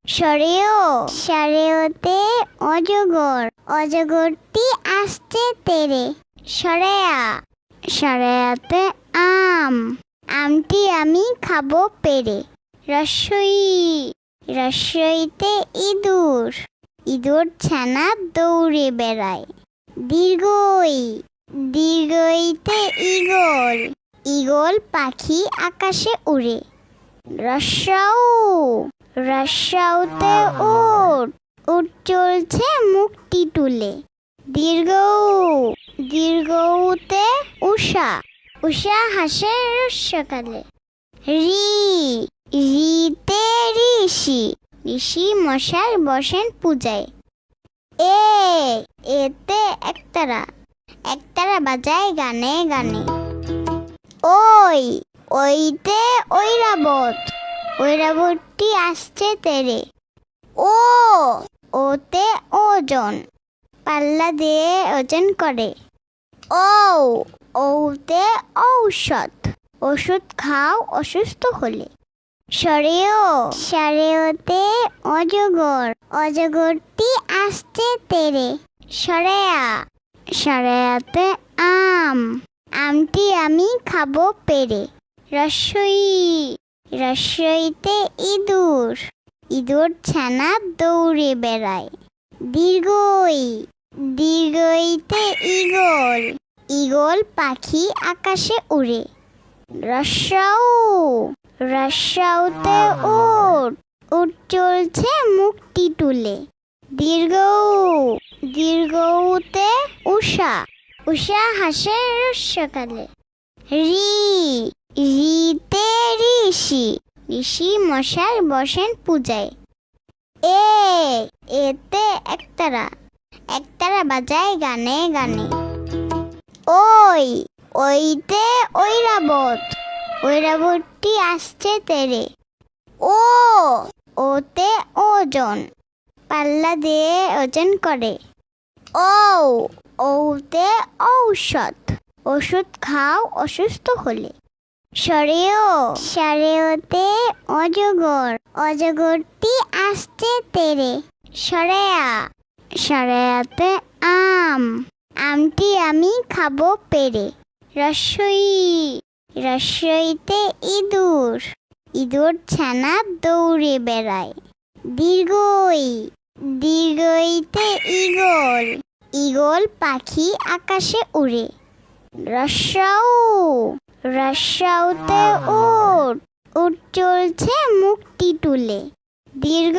সরেও সারেওতে অজগর অজগরটি আসছে তেরে সরেয়া সরেয়াতে আম আমটি আমি খাবো পেরে রস্বই রস্বইতে ইঁদুর ইঁদুর ছানা দৌড়ে বেড়ায় দীর্ঘই দীর্ঘইতে ঈগল ঈগল পাখি আকাশে উড়ে রস্যাউ রস্যাউতে উট উট চলছে মুখটি তুলে দীর্ঘউ দীর্ঘউতে উষা উষা হাসে সকালে রি রিতে ঋষি ঋষি মশাই বসেন পূজায় এতে একতারা একতারা বাজায় গানে গানে ওই ওইতে ঐরাবত ঐরাবতটি আসছে তেরে ওতে ওজন পাল্লা দিয়ে ওজন করে ওতে ঔষধ ওষুধ খাও অসুস্থ হলে সরেও সারেওতে অজগর অজগরটি আসছে তেরে সরেয়া সরেয়াতে আম আমটি আমি খাবো পেরে রস্বই রস্বইতে ইঁদুর ইঁদুর ছানা দৌড়ে বেড়ায় দীর্ঘই দীর্ঘইতে ঈগল ঈগল পাখি আকাশে উড়ে রস্যাউ রস্যাউতে উট উট চলছে মুখটি তুলে দীর্ঘউ দীর্ঘউতে উষা উষা হাসে সকালে রি রিতে ঋষি ঋষি মশাই বসেন পূজায় এতে একতারা একতারা বাজায় গানে গানে ওই ওইতে ঐরাবত ঐরাবতটি আসছে তেরে ওতে ওজন পাল্লা দিয়ে ওজন করে ওতে ঔষধ ওষুধ খাও অসুস্থ হলে সরেও সারেওতে অজগর অজগরটি আসছে তেরে সরেয়া সরেয়াতে আম আমটি আমি খাবো পেরে রস্বই রস্বইতে ইঁদুর ইঁদুর ছানা দৌড়ে বেড়ায় দীর্ঘই দীর্ঘইতে ঈগল ঈগল পাখি আকাশে উড়ে রস্যাউ রস্যাউতে উট উট চলছে মুখটি তুলে দীর্ঘ